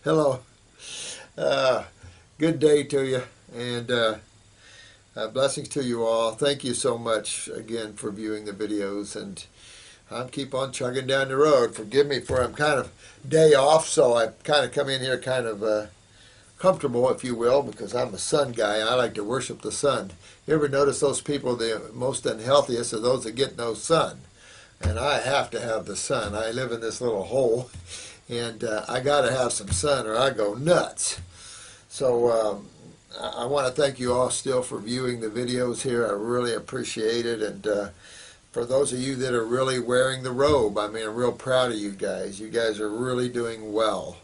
Hello. Uh, Good day to you, and blessings to you all. Thank you so much again for viewing the videos, and I'll keep on chugging down the road. Forgive me for I'm kind of day off, so I kind of come in here kind of comfortable, if you will, because I'm a sun guy. I like to worship the sun. You ever notice those people, the most unhealthiest are those that get no sun? And I have to have the sun. I live in this little hole, and I got to have some sun or I go nuts. So I want to thank you all still for viewing the videos here. I really appreciate it. And for those of you that are really wearing the robe, I mean, I'm real proud of you guys. You guys are really doing well.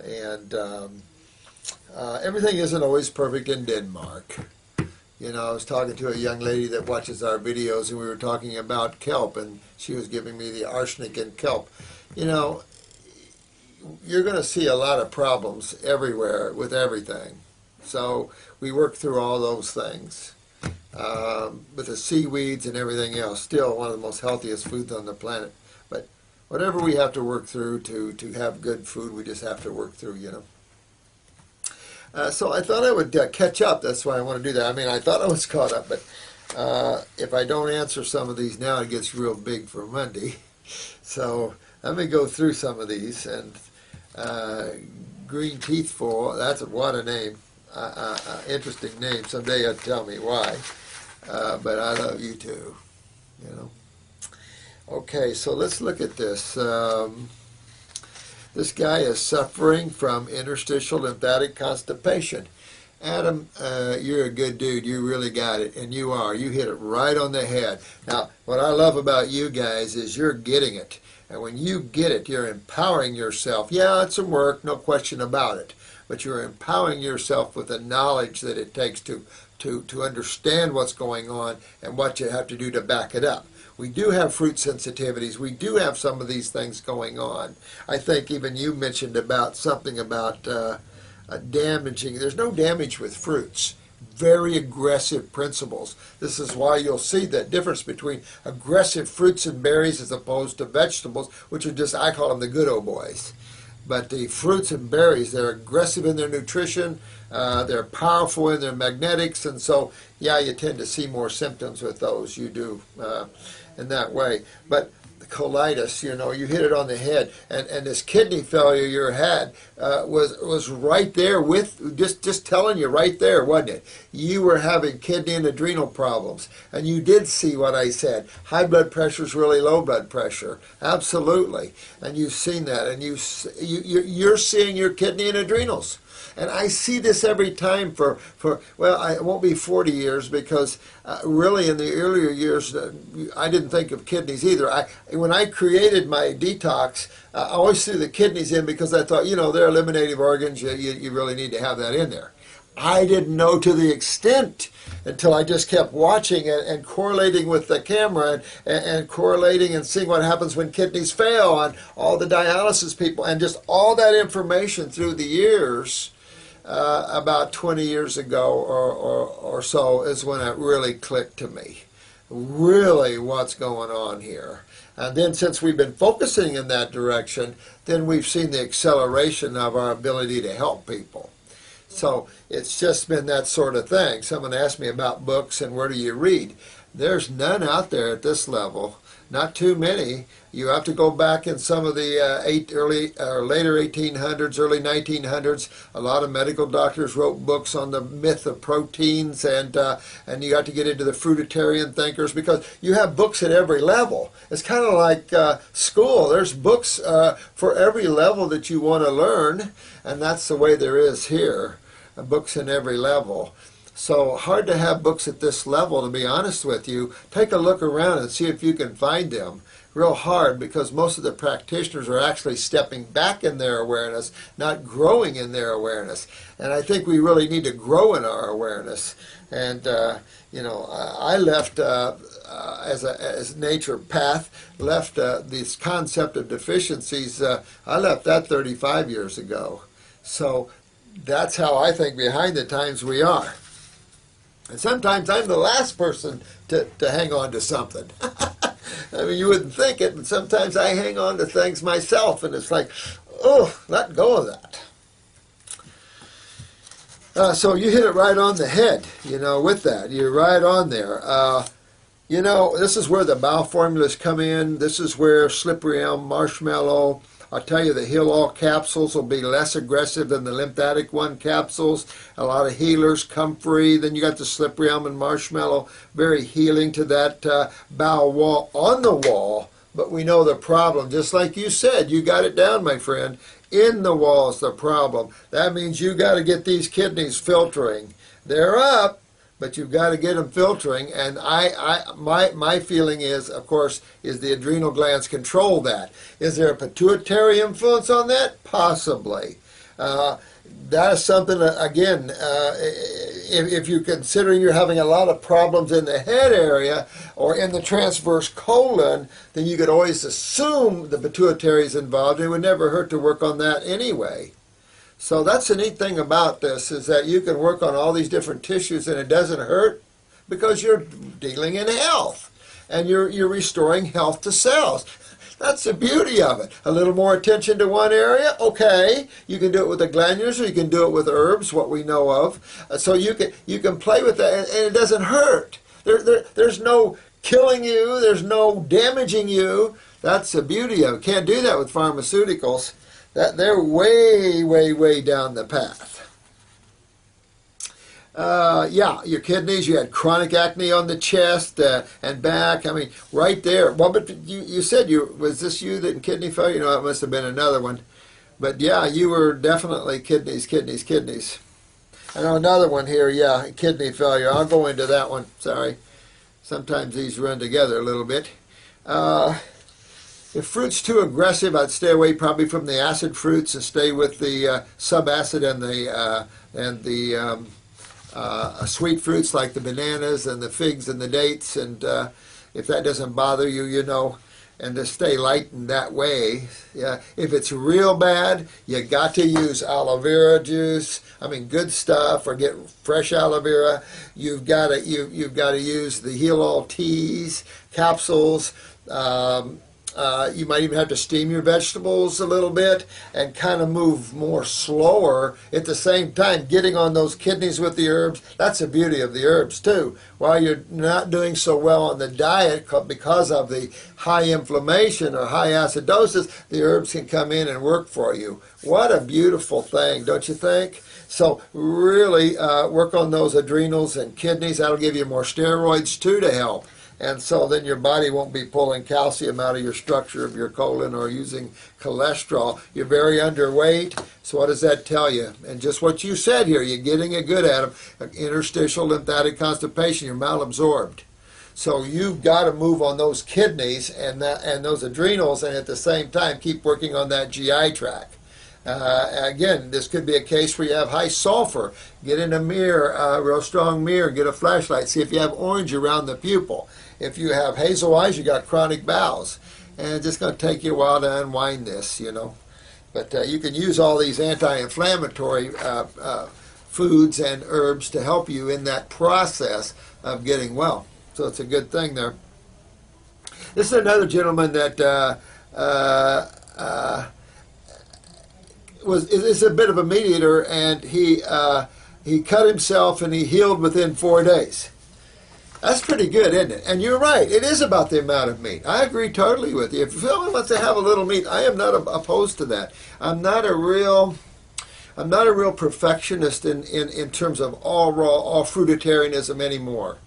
And everything isn't always perfect in Denmark. You know, I was talking to a young lady that watches our videos, and we were talking about kelp, and she was giving me the arsenic in kelp. You know, you're going to see a lot of problems everywhere with everything. So we work through all those things. With the seaweeds and everything else, still one of the most healthiest foods on the planet. But whatever we have to work through to have good food, we just have to work through, you know. So I thought I would catch up. That's why I want to do that. I mean, I thought I was caught up, but if I don't answer some of these now, it gets real big for Monday. So let me go through some of these. And Green Teethful, that's what a name. Interesting name. Someday you'll tell me why. But I love you too, you know. Okay, so let's look at this. This guy is suffering from interstitial lymphatic constipation. Adam, you're a good dude. You really got it, and you are. You hit it right on the head. Now, what I love about you guys is you're getting it. And when you get it, you're empowering yourself. Yeah, it's some work, no question about it. But you're empowering yourself with the knowledge that it takes to understand what's going on and what you have to do to back it up. We do have fruit sensitivities. We do have some of these things going on. I think even you mentioned about something about damaging. There's no damage with fruits. Very aggressive principles. This is why you'll see that difference between aggressive fruits and berries as opposed to vegetables, which are just, I call them the good old boys. But the fruits and berries, they're aggressive in their nutrition, they're powerful in their magnetics, and so, yeah, you tend to see more symptoms with those. You do in that way. But the colitis, you know, you hit it on the head, and this kidney failure you had was right there with, just telling you right there, wasn't it? You were having kidney and adrenal problems, and you did see what I said. High blood pressure is really low blood pressure, absolutely, and you've seen that, and you're seeing your kidney and adrenals. And I see this every time well, it won't be 40 years because really in the earlier years, I didn't think of kidneys either. When I created my detox, I always threw the kidneys in because I thought, you know, they're eliminative organs. You really need to have that in there. I didn't know to the extent until I just kept watching and correlating with the camera and correlating and seeing what happens when kidneys fail and all the dialysis people and just all that information through the years. About 20 years ago or so is when it really clicked to me. Really what's going on here. And then since we've been focusing in that direction, then we've seen the acceleration of our ability to help people. So it's just been that sort of thing. Someone asked me about books and where do you read. There's none out there at this level. Not too many. You have to go back in some of the later 1800s, early 1900s. A lot of medical doctors wrote books on the myth of proteins, and you got to get into the fruitarian thinkers because you have books at every level. It's kind of like school. There's books for every level that you want to learn, and that's the way there is here. Books in every level. So hard to have books at this level, to be honest with you. Take a look around and see if you can find them. Real hard because most of the practitioners are actually stepping back in their awareness, not growing in their awareness. And I think we really need to grow in our awareness. And, you know, I left as a naturopath, left this concept of deficiencies, I left that 35 years ago. So that's how I think behind the times we are. And sometimes I'm the last person to hang on to something. I mean, you wouldn't think it, but sometimes I hang on to things myself, and it's like, let go of that. So you hit it right on the head, with that. You're right on there. This is where the bowel formulas come in. This is where slippery elm, marshmallow. I'll tell you, the Heal All capsules will be less aggressive than the Lymphatic One capsules. A lot of healers, comfrey. Then you got the slippery elm and marshmallow, very healing to that bowel wall on the wall. But we know the problem. Just like you said, you got it down, my friend. In the wall is the problem. That means you got to get these kidneys filtering. They're up, but you've got to get them filtering. And my feeling is, of course, is the adrenal glands control that. Is there a pituitary influence on that? Possibly. That is something that, again, if you're considering you're having a lot of problems in the head area or in the transverse colon, then you could always assume the pituitary is involved. It would never hurt to work on that anyway. So that's the neat thing about this, is that you can work on all these different tissues and it doesn't hurt because you're dealing in health and you're restoring health to cells. That's the beauty of it. A little more attention to one area, okay. You can do it with the glandulars, or you can do it with herbs, what we know of. So you can play with that, and it doesn't hurt. There's no killing you. There's no damaging you. That's the beauty of it. Can't do that with pharmaceuticals. They're way, way, way down the path. Yeah, your kidneys, you had chronic acne on the chest and back. I mean, right there. Well, but you said was this you that in kidney failure? It must have been another one. But yeah, you were definitely kidneys. I know another one here, yeah, kidney failure. I'll go into that one. Sorry. Sometimes these run together a little bit. If fruit's too aggressive, I'd stay away probably from the acid fruits and stay with the subacid and the sweet fruits like the bananas and the figs and the dates, and if that doesn't bother you, and to stay light in that way. Yeah, if it's real bad, you got to use aloe vera juice. I mean, good stuff, or get fresh aloe vera. You've got to use the Heal All teas, capsules. You might even have to steam your vegetables a little bit and kind of move more slower at the same time, getting on those kidneys with the herbs. That's the beauty of the herbs too. While you're not doing so well on the diet because of the high inflammation or high acidosis, the herbs can come in and work for you. What a beautiful thing, don't you think? So really work on those adrenals and kidneys. That'll give you more steroids too to help. And so then your body won't be pulling calcium out of your structure of your colon or using cholesterol. You're very underweight. So what does that tell you? And just what you said here, you're getting it good at them. Interstitial lymphatic constipation, you're malabsorbed. So you've got to move on those kidneys and those adrenals, and at the same time keep working on that GI tract. Again, this could be a case where you have high sulfur. Get in a mirror, a real strong mirror, get a flashlight, see if you have orange around the pupil. If you have hazel eyes, you got chronic bowels. And it's just going to take you a while to unwind this, But you can use all these anti-inflammatory foods and herbs to help you in that process of getting well. So it's a good thing there. This is another gentleman that is a bit of a meat eater, and he cut himself and he healed within 4 days. That's pretty good, isn't it? And you're right, it is about the amount of meat. I agree totally with you. If someone wants to have a little meat, I am not opposed to that. I'm not a real perfectionist in terms of all raw, all fruitarianism anymore.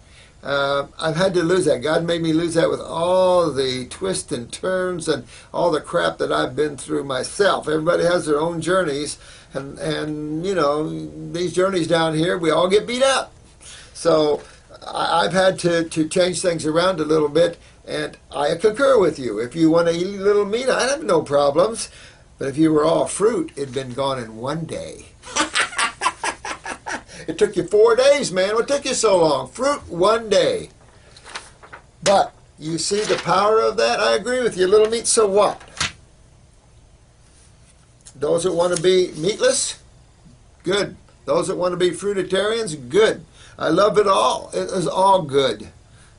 I've had to lose that. God made me lose that with all the twists and turns and all the crap that I've been through myself. Everybody has their own journeys, and these journeys down here, we all get beat up. So I've had to change things around a little bit, and I concur with you. If you want to eat a little meat, I have no problems. But if you were all fruit, it'd been gone in 1 day. It took you 4 days, man. What took you so long? Fruit, 1 day. But you see the power of that? I agree with you. A little meat, so what? Those that want to be meatless, good. Those that want to be fruitarians, good. I love it all. It is all good.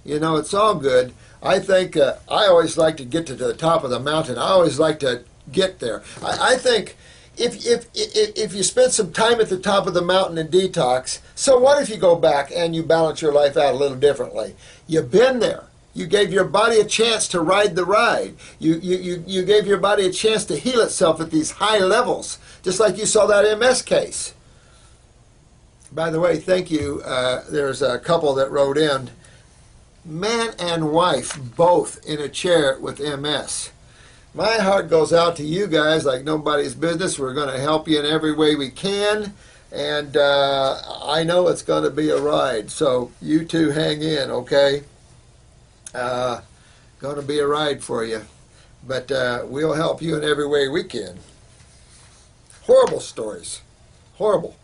It's all good. I think I always like to get to the top of the mountain. I always like to get there. I think if you spend some time at the top of the mountain and detox, so what if you go back and you balance your life out a little differently? You've been there. You gave your body a chance to ride the ride. You gave your body a chance to heal itself at these high levels, just like you saw that MS case. By the way, thank you. There's a couple that wrote in, man and wife both in a chair with MS. My heart goes out to you guys like nobody's business. We're going to help you in every way we can. And I know it's going to be a ride. So you two hang in, okay? Going to be a ride for you. But we'll help you in every way we can. Horrible stories. Horrible.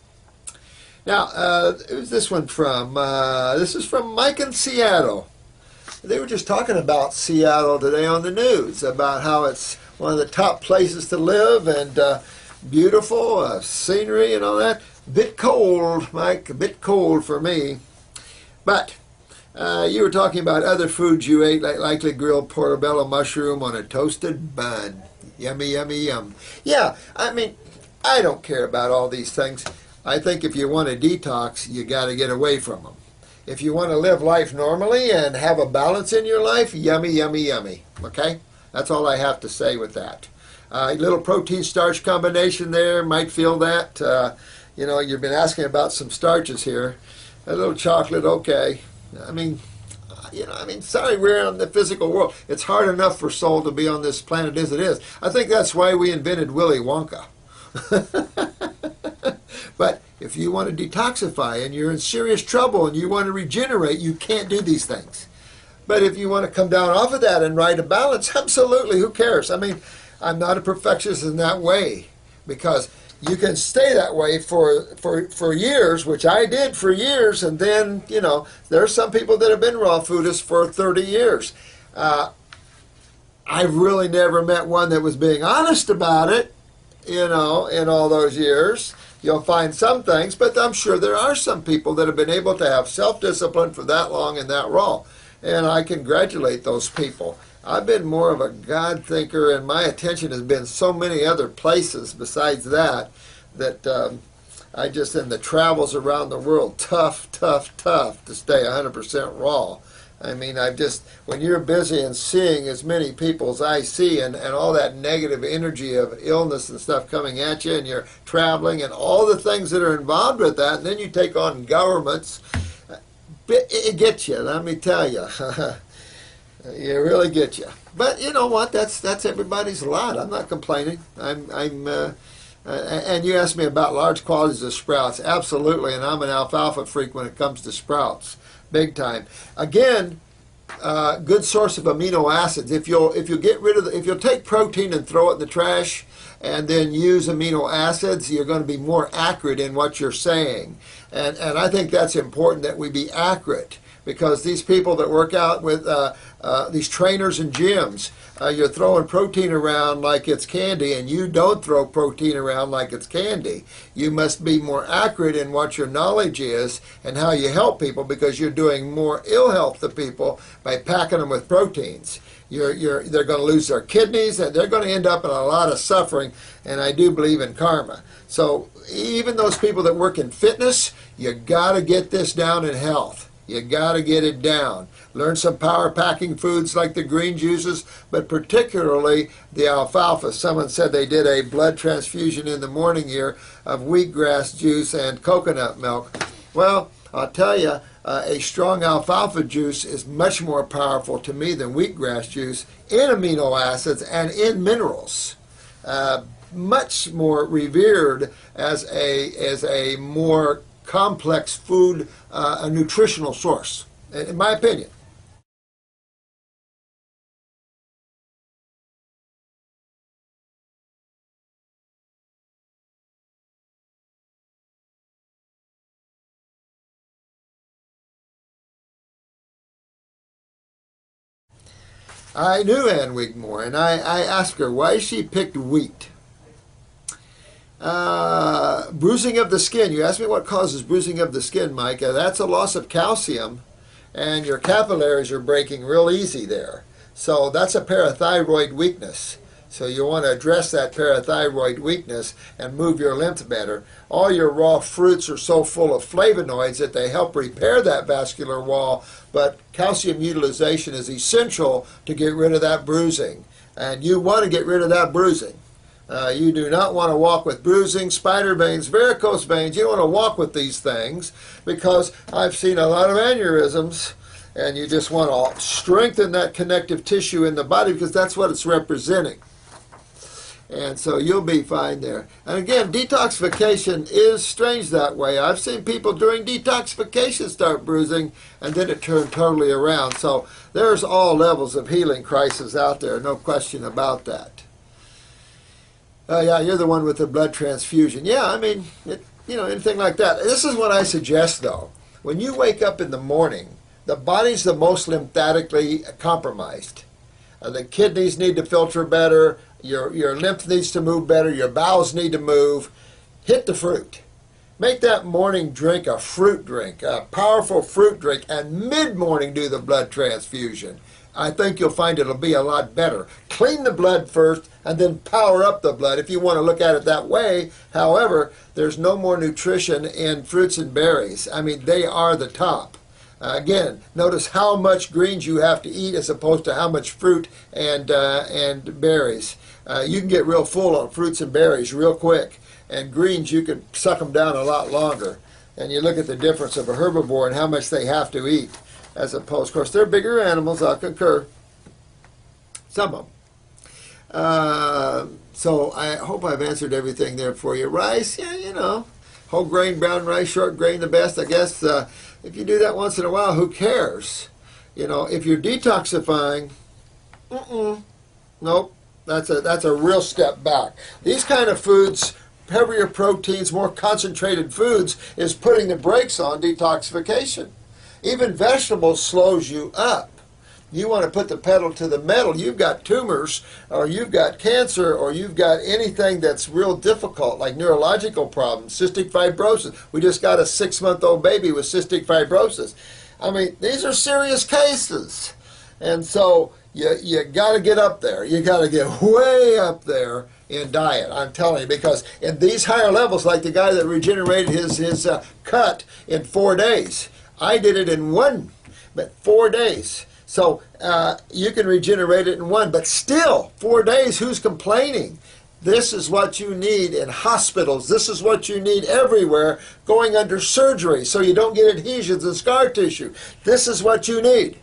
Now, who's this one from? This is from Mike in Seattle. They were just talking about Seattle today on the news, about how it's one of the top places to live and beautiful scenery and all that. Bit cold, Mike, a bit cold for me. But you were talking about other foods you ate, like likely grilled portobello mushroom on a toasted bun. Yummy, yummy, yum. Yeah, I mean, I don't care about all these things. I think if you want to detox, you got to get away from them. If you want to live life normally and have a balance in your life, yummy, yummy, yummy. Okay? That's all I have to say with that. A little protein-starch combination there, might feel that. You know, you've been asking about some starches here. A little chocolate, okay. I mean, sorry, we're in the physical world. It's hard enough for soul to be on this planet as it is. I think that's why we invented Willy Wonka. But if you want to detoxify and you're in serious trouble and you want to regenerate, you can't do these things. But if you want to come down off of that and ride a balance, absolutely, who cares? I mean, I'm not a perfectionist in that way, because you can stay that way for years, which I did for years, and then, you know, there are some people that have been raw foodists for 30 years. I've really never met one that was being honest about it, you know, in all those years. You'll find some things, but I'm sure there are some people that have been able to have self-discipline for that long and that raw. And I congratulate those people. I've been more of a God thinker, and my attention has been so many other places besides that, I just, in the travels around the world, tough to stay 100% raw. I mean, when you're busy and seeing as many people as I see, and all that negative energy of illness and stuff coming at you, and you're traveling and all the things that are involved with that, and then you take on governments, it gets you, let me tell you. It really gets you. But you know what? That's everybody's lot. I'm not complaining. And you asked me about large quantities of sprouts. Absolutely, and I'm an alfalfa freak when it comes to sprouts. Big time. Again, good source of amino acids. If you'll take protein and throw it in the trash, and then use amino acids, you're going to be more accurate in what you're saying. And I think that's important, that we be accurate, because these people that work out with these trainers and gyms, you're throwing protein around like it's candy, and you don't throw protein around like it's candy. You must be more accurate in what your knowledge is and how you help people, because you're doing more ill health to people by packing them with proteins. They're going to lose their kidneys, and they're going to end up in a lot of suffering, and I do believe in karma. So even those people that work in fitness, you got to get this down in health. You got to get it down. Learn some power packing foods like the green juices, but particularly the alfalfa. Someone said they did a blood transfusion in the morning here of wheatgrass juice and coconut milk. Well, I'll tell you, a strong alfalfa juice is much more powerful to me than wheatgrass juice in amino acids and in minerals. Much more revered as a more complex food, a nutritional source, in my opinion. I knew Ann Wigmore, and I asked her why she picked wheat. Bruising of the skin. You asked me what causes bruising of the skin, Mike. That's a loss of calcium, and your capillaries are breaking real easy there. So that's a parathyroid weakness. So you want to address that parathyroid weakness and move your lymph better. All your raw fruits are so full of flavonoids that they help repair that vascular wall, but calcium utilization is essential to get rid of that bruising. And you want to get rid of that bruising. You do not want to walk with bruising, spider veins, varicose veins. You don't want to walk with these things, because I've seen a lot of aneurysms, and you just want to strengthen that connective tissue in the body, because that's what it's representing. And so you'll be fine there. And again, detoxification is strange that way. I've seen people during detoxification start bruising, and then it turned totally around. So there's all levels of healing crisis out there, no question about that. Yeah, you're the one with the blood transfusion. Yeah, I mean, anything like that. This is what I suggest, though. When you wake up in the morning, the body's the most lymphatically compromised. The kidneys need to filter better. Your lymph needs to move better. Your bowels need to move. Hit the fruit. Make that morning drink a fruit drink, a powerful fruit drink, and mid-morning do the blood transfusion. I think you'll find it'll be a lot better. Clean the blood first and then power up the blood if you want to look at it that way. However, there's no more nutrition in fruits and berries. I mean, they are the top. Again, notice how much greens you have to eat as opposed to how much fruit and berries. You can get real full on fruits and berries real quick, and greens you can suck them down a lot longer. And you look at the difference of a herbivore and how much they have to eat, as opposed, of course, they're bigger animals, I'll concur. Some of them. So I hope I've answered everything there for you. Rice, yeah, whole grain, brown rice, short grain, the best, I guess. If you do that once in a while, who cares? If you're detoxifying, nope, that's a real step back. These kind of foods, heavier proteins, more concentrated foods, is putting the brakes on detoxification. Even vegetables slows you up. You want to put the pedal to the metal. You've got tumors, or you've got cancer, or you've got anything that's real difficult, like neurological problems, cystic fibrosis. We just got a 6-month-old baby with cystic fibrosis. I mean, these are serious cases. And so you got to get up there. You got to get way up there in diet, I'm telling you, because in these higher levels, like the guy that regenerated his cut in 4 days, I did it in 4 days. So you can regenerate it in 1, but still, 4 days, who's complaining? This is what you need in hospitals. This is what you need everywhere going under surgery so you don't get adhesions and scar tissue. This is what you need.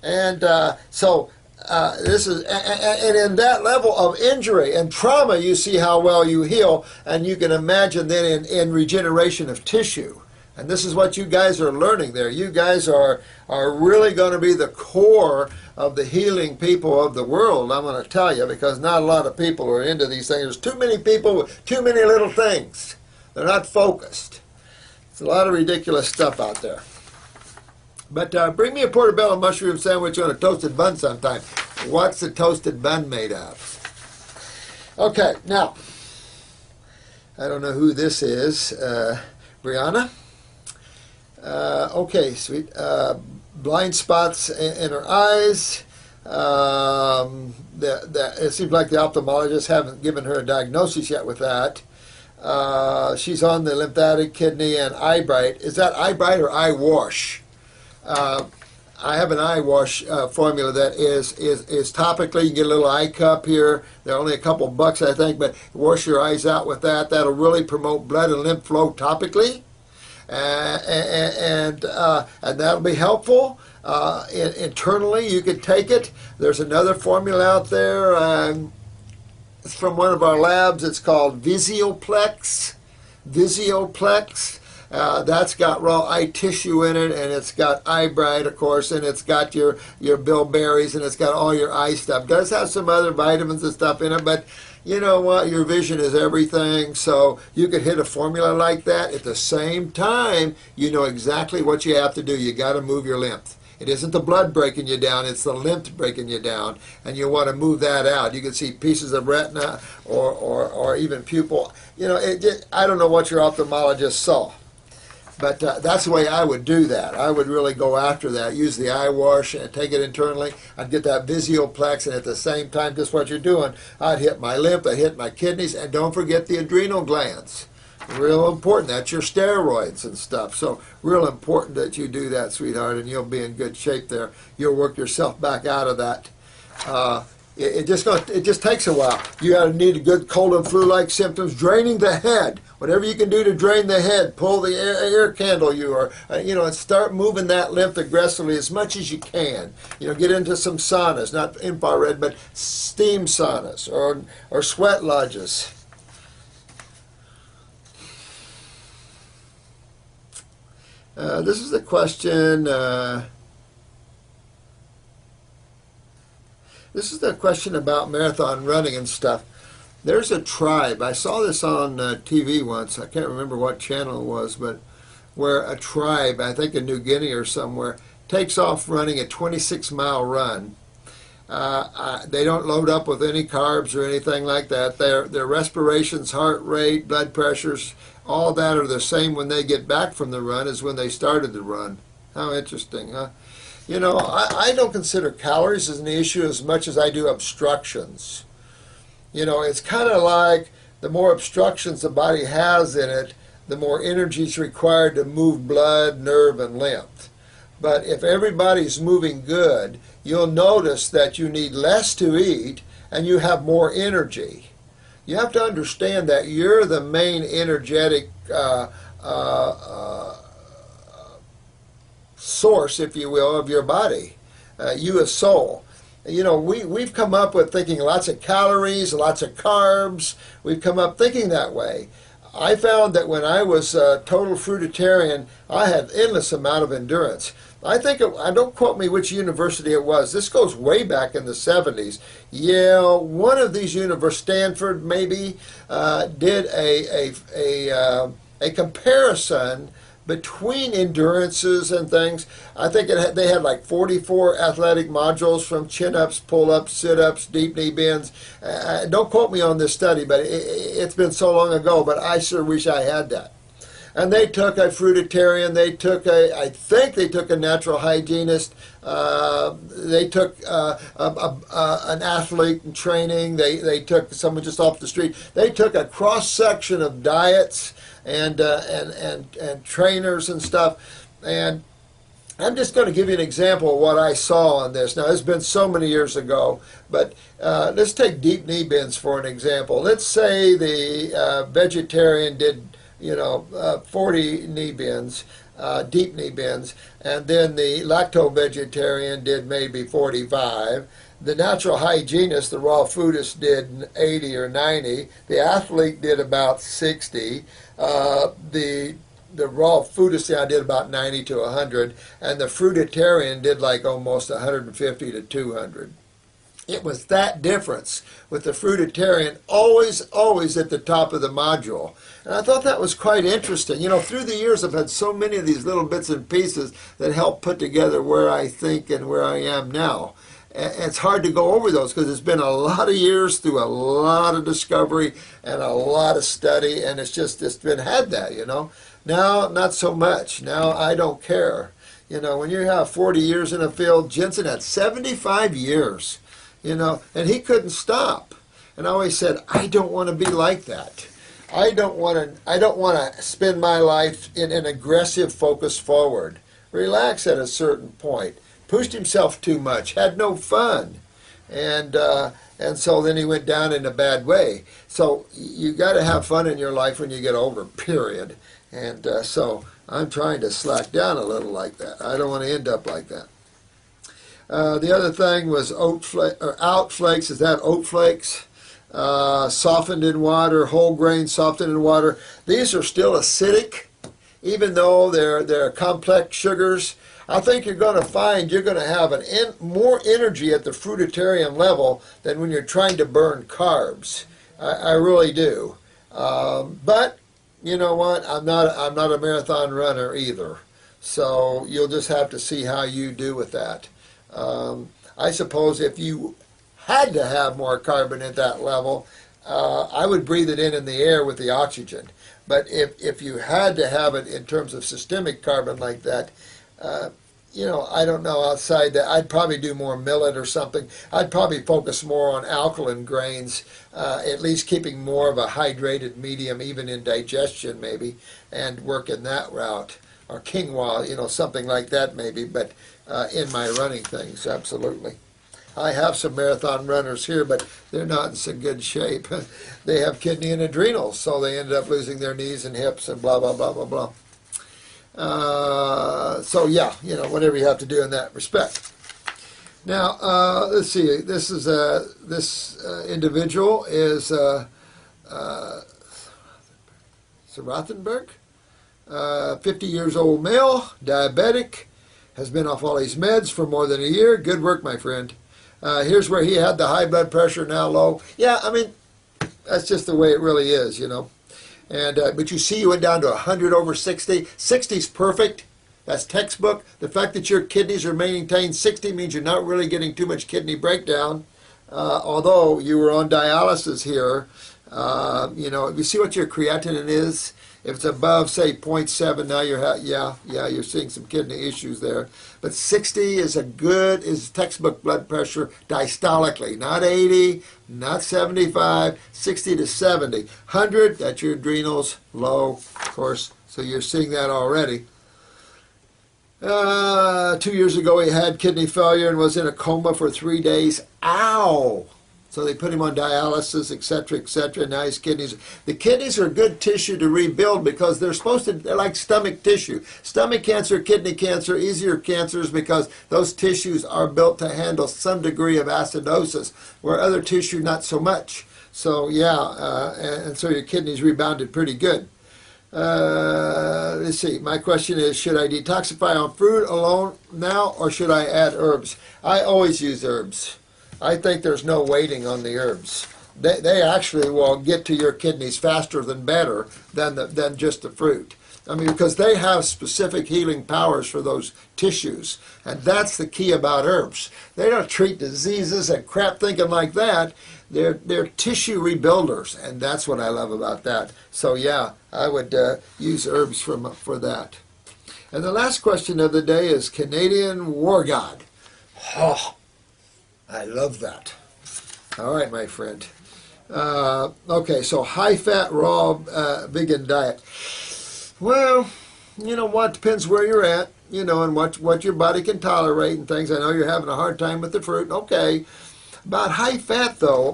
And this is, and in that level of injury and trauma, you see how well you heal, and you can imagine then in regeneration of tissue. And this is what you guys are learning there. You guys are really going to be the core of the healing people of the world, I'm going to tell you, because not a lot of people are into these things. There's too many people with too many little things. They're not focused. It's a lot of ridiculous stuff out there. But bring me a portobello mushroom sandwich on a toasted bun sometime. What's the toasted bun made of? Okay, now, I don't know who this is. Brianna? Okay, sweet. Blind spots in her eyes. It seems like the ophthalmologists haven't given her a diagnosis yet with that. She's on the lymphatic, kidney, and eye bright. Is that eye bright or eye wash? I have an eye wash formula that is topically. You can get a little eye cup here. They're only a couple bucks, I think, but wash your eyes out with that. That'll really promote blood and lymph flow topically. And that'll be helpful. Internally, you could take it. There's another formula out there. It's from one of our labs. It's called Visioplex. That's got raw eye tissue in it, and it's got eye bright, of course, and it's got your bilberries, and it's got all your eye stuff. It does have some other vitamins and stuff in it, but you know what? Your vision is everything, so you could hit a formula like that. At the same time, you know exactly what you have to do. You got to move your lymph. It isn't the blood breaking you down, it's the lymph breaking you down, and you want to move that out. You can see pieces of retina or even pupil. I don't know what your ophthalmologist saw. But that's the way I would do that. I would really go after that. Use the eye wash and take it internally. I'd get that visioplex, and at the same time, just what you're doing, I'd hit my lymph, I'd hit my kidneys, and don't forget the adrenal glands. Real important. That's your steroids and stuff. So real important that you do that, sweetheart, and you'll be in good shape there. You'll work yourself back out of that. It just takes a while. You gotta need a good cold and flu-like symptoms. Draining the head, whatever you can do to drain the head. Pull the air candle, and start moving that lymph aggressively as much as you can. Get into some saunas, not infrared, but steam saunas or sweat lodges. This is a question. This is the question about marathon running and stuff. There's a tribe. I saw this on TV once. I can't remember what channel it was, but where a tribe, I think in New Guinea or somewhere, takes off running a 26-mile run. They don't load up with any carbs or anything like that. Their respirations, heart rate, blood pressures, all that are the same when they get back from the run as when they started the run. How interesting, huh? I don't consider calories as an issue as much as I do obstructions. It's kind of like the more obstructions the body has in it, the more energy is required to move blood, nerve, and lymph. But if everybody's moving good, you'll notice that you need less to eat and you have more energy. You have to understand that you're the main energetic source, if you will, of your body. You as soul. We've come up with thinking lots of calories, lots of carbs. We've come up thinking that way. I found that when I was a total fruitarian, I had endless amount of endurance. I don't quote me which university it was. This goes way back in the 70s. Yale, one of these universities, Stanford maybe, did a comparison between endurances and things. I think they had like 44 athletic modules, from chin-ups, pull-ups, sit-ups, deep knee bends. Don't quote me on this study, but it's been so long ago, but I sure wish I had that. And they took a fruitarian, I think they took a natural hygienist, they took an athlete in training, they took someone just off the street. They took a cross-section of diets and trainers and stuff. And I'm just going to give you an example of what I saw on this. Now, it's been so many years ago, but let's take deep knee bends for an example. Let's say the vegetarian did 40 knee bends, deep knee bends, and then the lacto-vegetarian did maybe 45. The natural hygienist, the raw foodist, did 80 or 90. The athlete did about 60. The raw foodist did about 90 to 100, and the fruitarian did like almost 150 to 200. It was that difference with the fruitarian always at the top of the module. And I thought that was quite interesting. Through the years I've had so many of these little bits and pieces that help put together where I think and where I am now. It's hard to go over those because it's been a lot of years through a lot of discovery and a lot of study, and it's been had that, Now, not so much. Now I don't care. When you have 40 years in a field, Jensen had 75 years. And he couldn't stop. And I always said, I don't want to be like that. I don't want to spend my life in an aggressive focus forward. Relax at a certain point. Pushed himself too much. Had no fun. And so then he went down in a bad way. So you got to have fun in your life when you get older, period. And so I'm trying to slack down a little like that. I don't want to end up like that. The other thing was oat flakes. Is that oat flakes? Softened in water, whole grain softened in water. These are still acidic, even though they're complex sugars. I think you're going to find you're going to have more energy at the fruitarian level than when you're trying to burn carbs. I really do. But you know what? I'm not a marathon runner either. So you'll just have to see how you do with that. I suppose if you had to have more carbon at that level, I would breathe it in the air with the oxygen. But if you had to have it in terms of systemic carbon like that, I don't know, outside that, I'd probably do more millet or something. I'd probably focus more on alkaline grains, at least keeping more of a hydrated medium, even in digestion maybe, and work in that route. Or quinoa, something like that maybe, but in my running things, absolutely. I have some marathon runners here, but they're not in so good shape. They have kidney and adrenals, so they ended up losing their knees and hips and blah, blah, blah, blah, blah. So yeah, whatever you have to do in that respect. Now, let's see. This is this individual is Sir Rothenberg, 50 years old male, diabetic, has been off all his meds for more than a year. Good work, my friend. Here's where he had the high blood pressure, now low. Yeah, I mean, that's just the way it really is, And but you see, you went down to 100 over 60. 60 is perfect. That's textbook. The fact that your kidneys are maintained 60 means you're not really getting too much kidney breakdown. Although you were on dialysis here, you see what your creatinine is. If it's above, say, 0.7, now you're seeing some kidney issues there. But 60 is textbook blood pressure diastolically, not 80, not 75, 60 to 70. 100, that's your adrenals, low, of course, so you're seeing that already. 2 years ago, he had kidney failure and was in a coma for 3 days. Ow! So they put him on dialysis, etc., etc. Now his kidneys. The kidneys are good tissue to rebuild because they're like stomach tissue. Stomach cancer, kidney cancer, easier cancers because those tissues are built to handle some degree of acidosis, where other tissue not so much. So yeah, and so your kidneys rebounded pretty good. Let's see. My question is, should I detoxify on fruit alone now, or should I add herbs? I always use herbs. I think there's no waiting on the herbs. They actually will get to your kidneys faster than better than just the fruit. I mean, because they have specific healing powers for those tissues. And that's the key about herbs. They don't treat diseases and crap thinking like that. They're tissue rebuilders, and that's what I love about that. So yeah, I would use herbs for that. And the last question of the day is Canadian War God. Oh, I love that. All right, my friend. Okay, so high-fat, raw, vegan diet. Well, you know what? Depends where you're at, and what your body can tolerate and things. I know you're having a hard time with the fruit. Okay. About high-fat, though,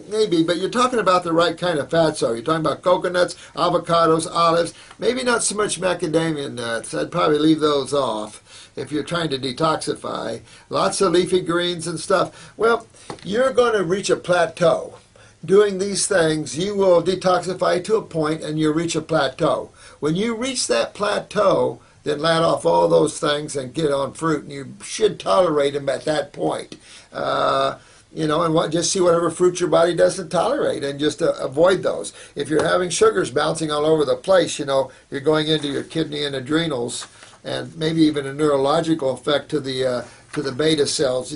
maybe, but you're talking about the right kind of fats, though. You're talking about coconuts, avocados, olives, maybe not so much macadamia nuts. I'd probably leave those off if you're trying to detoxify. Lots of leafy greens and stuff. Well, you're going to reach a plateau. Doing these things, you will detoxify to a point and you'll reach a plateau. When you reach that plateau, then let off all those things and get on fruit, and you should tolerate them at that point. And just see whatever fruit your body doesn't tolerate and just avoid those. If you're having sugars bouncing all over the place, you're going into your kidney and adrenals, and maybe even a neurological effect to the beta cells.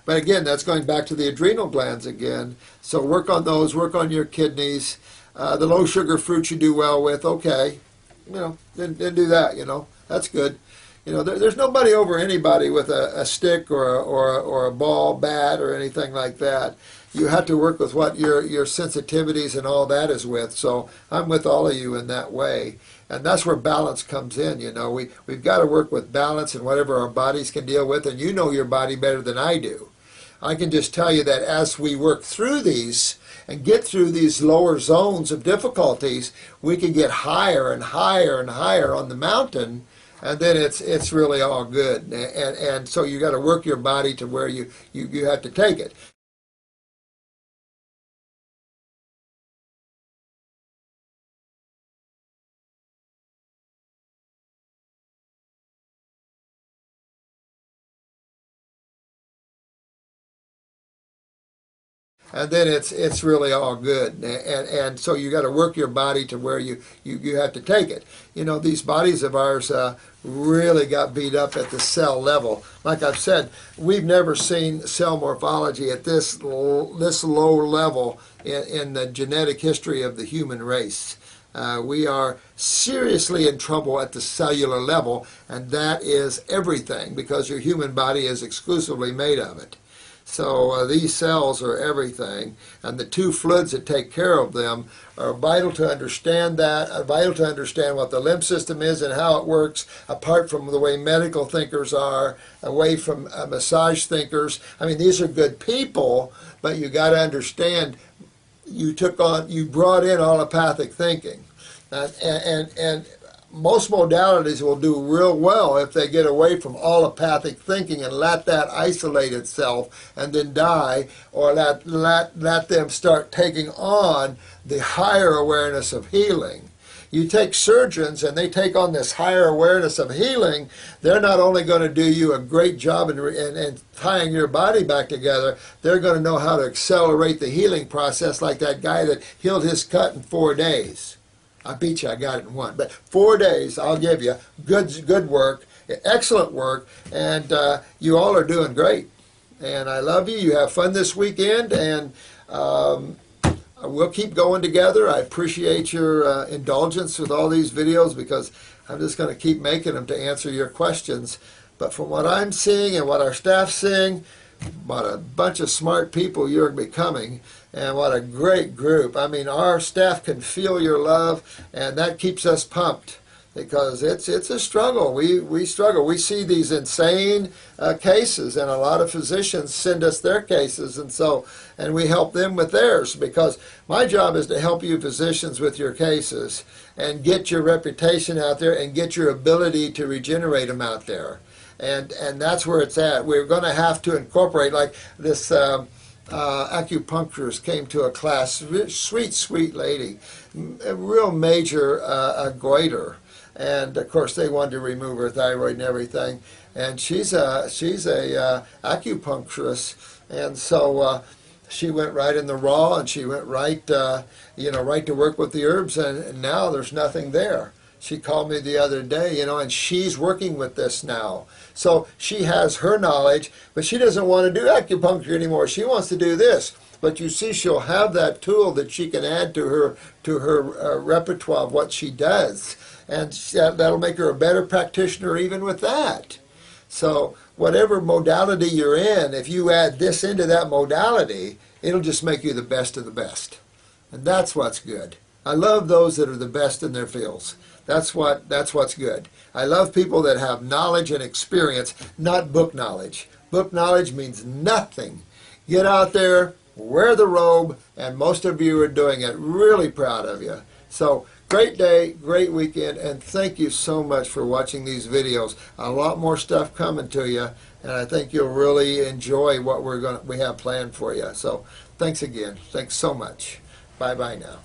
But again, that's going back to the adrenal glands again. So work on those. Work on your kidneys. The low sugar fruits you do well with. Okay, then do that. That's good. There's nobody over anybody with a stick or a ball, bat, or anything like that. You have to work with what your sensitivities and all that is with. So I'm with all of you in that way. And that's where balance comes in, We've got to work with balance and whatever our bodies can deal with. And you know your body better than I do. I can just tell you that as we work through these and get through these lower zones of difficulties, we can get higher and higher and higher on the mountain. And then it's really all good. And so you got to work your body to where you have to take it. And then it's really all good. And so you got to work your body to where you have to take it. These bodies of ours really got beat up at the cell level. Like I've said, we've never seen cell morphology at this low level in the genetic history of the human race. We are seriously in trouble at the cellular level, and that is everything, because your human body is exclusively made of it. So these cells are everything, and the two fluids that take care of them are vital to understand that, vital to understand what the lymph system is and how it works, apart from the way medical thinkers are, away from massage thinkers. I mean, these are good people, but you got to understand, you brought in allopathic thinking. And most modalities will do real well if they get away from allopathic thinking and let that isolate itself and then die, or let them start taking on the higher awareness of healing. You take surgeons and they take on this higher awareness of healing, they're not only going to do you a great job in tying your body back together, they're going to know how to accelerate the healing process, like that guy that healed his cut in 4 days. I beat you, I got it in 1. But 4 days, I'll give you. Good work, excellent work, and you all are doing great. And I love you. You have fun this weekend, and we'll keep going together. I appreciate your indulgence with all these videos, because I'm just going to keep making them to answer your questions. But from what I'm seeing and what our staff's seeing, what a bunch of smart people you're becoming, and what a great group. I mean, our staff can feel your love, and that keeps us pumped, because it's a struggle. We struggle. We see these insane cases, and a lot of physicians send us their cases, and we help them with theirs, because my job is to help you physicians with your cases and get your reputation out there and get your ability to regenerate them out there. And that's where it's at. We're going to have to incorporate, like this acupuncturist came to a class, sweet lady, a real major goiter, and of course they wanted to remove her thyroid and everything. And she's a acupuncturist, and so she went right in the raw, and she went right right to work with the herbs, and now there's nothing there. She called me the other day, and she's working with this now. So she has her knowledge, but she doesn't want to do acupuncture anymore. She wants to do this. But you see, she'll have that tool that she can add to her repertoire of what she does, and that'll make her a better practitioner even with that. So whatever modality you're in, if you add this into that modality, it'll just make you the best of the best. And that's what's good. I love those that are the best in their fields. That's what's good. I love people that have knowledge and experience, not book knowledge. Book knowledge means nothing. Get out there, wear the robe, and most of you are doing it. Really proud of you. So great day, great weekend, and thank you so much for watching these videos. A lot more stuff coming to you, and I think you'll really enjoy what we have planned for you. So thanks again. Thanks so much. Bye-bye now.